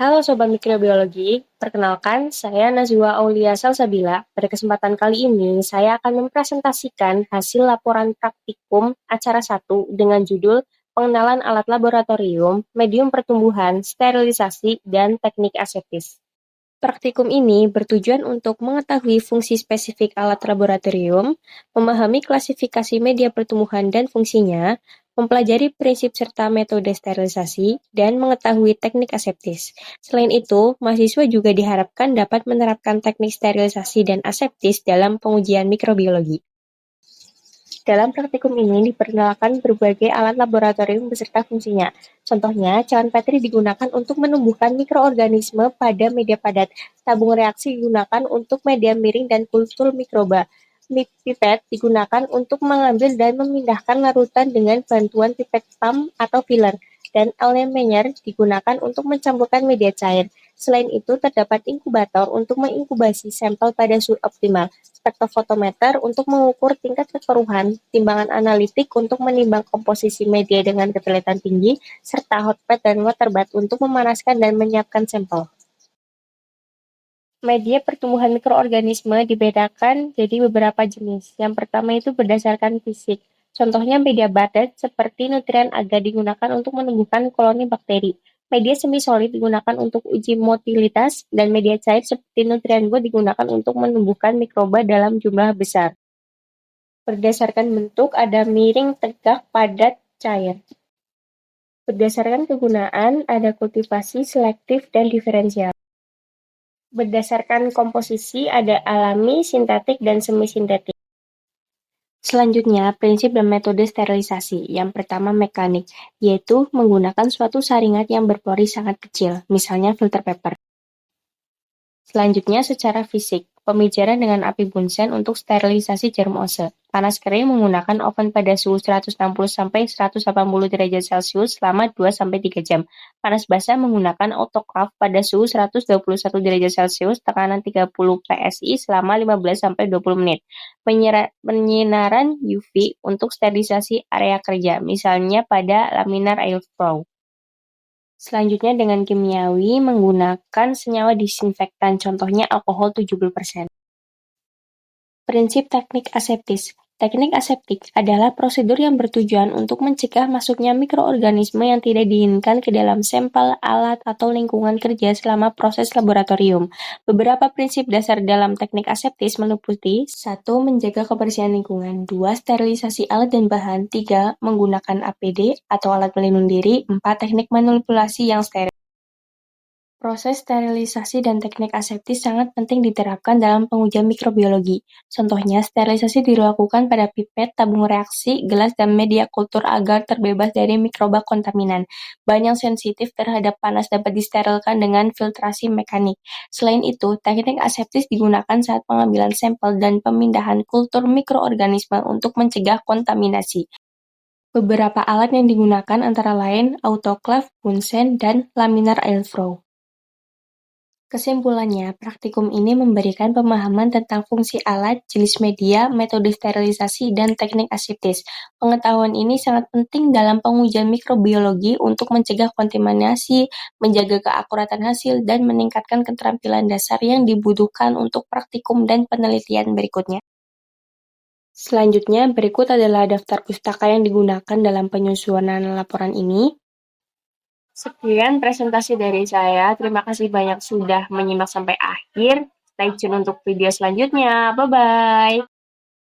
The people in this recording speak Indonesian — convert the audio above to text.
Halo Sobat Mikrobiologi, perkenalkan saya Nazwa Aulia Salsabila. Pada kesempatan kali ini, saya akan mempresentasikan hasil laporan praktikum acara 1 dengan judul Pengenalan Alat Laboratorium, Medium Pertumbuhan, Sterilisasi, dan Teknik Aseptis. Praktikum ini bertujuan untuk mengetahui fungsi spesifik alat laboratorium, memahami klasifikasi media pertumbuhan dan fungsinya, mempelajari prinsip serta metode sterilisasi, dan mengetahui teknik aseptis. Selain itu, mahasiswa juga diharapkan dapat menerapkan teknik sterilisasi dan aseptis dalam pengujian mikrobiologi. Dalam praktikum ini diperkenalkan berbagai alat laboratorium beserta fungsinya. Contohnya, cawan Petri digunakan untuk menumbuhkan mikroorganisme pada media padat. Tabung reaksi digunakan untuk media miring dan kultur mikroba. Pipet digunakan untuk mengambil dan memindahkan larutan dengan bantuan pipet pump atau filler. Dan Erlenmeyer digunakan untuk mencampurkan media cair. Selain itu, terdapat inkubator untuk menginkubasi sampel pada suhu optimal, spektrofotometer untuk mengukur tingkat kekeruhan, timbangan analitik untuk menimbang komposisi media dengan ketelitian tinggi, serta hotpad dan waterbath untuk memanaskan dan menyiapkan sampel. Media pertumbuhan mikroorganisme dibedakan jadi beberapa jenis. Yang pertama itu berdasarkan fisik. Contohnya media padat seperti nutrien agar digunakan untuk menumbuhkan koloni bakteri. Media semi-solid digunakan untuk uji motilitas, dan media cair seperti nutrien got digunakan untuk menumbuhkan mikroba dalam jumlah besar. Berdasarkan bentuk ada miring, tegak, padat, cair. Berdasarkan kegunaan ada kultivasi, selektif, dan diferensial. Berdasarkan komposisi ada alami, sintetik, dan semi-sintetik. Selanjutnya, prinsip dan metode sterilisasi. Yang pertama mekanik, yaitu menggunakan suatu saringan yang berpori sangat kecil, misalnya filter paper. Selanjutnya secara fisik, pemijaran dengan api Bunsen untuk sterilisasi jarum ose. Panas kering menggunakan oven pada suhu 160–180 derajat Celcius selama 2–3 jam. Panas basah menggunakan autoclave pada suhu 121 derajat Celcius tekanan 30 PSI selama 15–20 menit. Penyinaran UV untuk sterilisasi area kerja, misalnya pada laminar airflow. Selanjutnya dengan kimiawi menggunakan senyawa disinfektan, contohnya alkohol 70%. Prinsip teknik aseptis. Teknik aseptik adalah prosedur yang bertujuan untuk mencegah masuknya mikroorganisme yang tidak diinginkan ke dalam sampel, alat, atau lingkungan kerja selama proses laboratorium. Beberapa prinsip dasar dalam teknik aseptis meliputi 1. Menjaga kebersihan lingkungan 2. Sterilisasi alat dan bahan 3. Menggunakan APD atau alat pelindung diri 4. Teknik manipulasi yang steril. Proses sterilisasi dan teknik aseptis sangat penting diterapkan dalam pengujian mikrobiologi. Contohnya, sterilisasi dilakukan pada pipet, tabung reaksi, gelas, dan media kultur agar terbebas dari mikroba kontaminan. Bahan yang sensitif terhadap panas dapat disterilkan dengan filtrasi mekanik. Selain itu, teknik aseptis digunakan saat pengambilan sampel dan pemindahan kultur mikroorganisme untuk mencegah kontaminasi. Beberapa alat yang digunakan antara lain autoclave, Bunsen, dan laminar airflow. Kesimpulannya, praktikum ini memberikan pemahaman tentang fungsi alat, jenis media, metode sterilisasi, dan teknik aseptis. Pengetahuan ini sangat penting dalam pengujian mikrobiologi untuk mencegah kontaminasi, menjaga keakuratan hasil, dan meningkatkan keterampilan dasar yang dibutuhkan untuk praktikum dan penelitian berikutnya. Selanjutnya, berikut adalah daftar pustaka yang digunakan dalam penyusunan laporan ini. Sekian presentasi dari saya. Terima kasih banyak sudah menyimak sampai akhir. Stay tune untuk video selanjutnya. Bye-bye.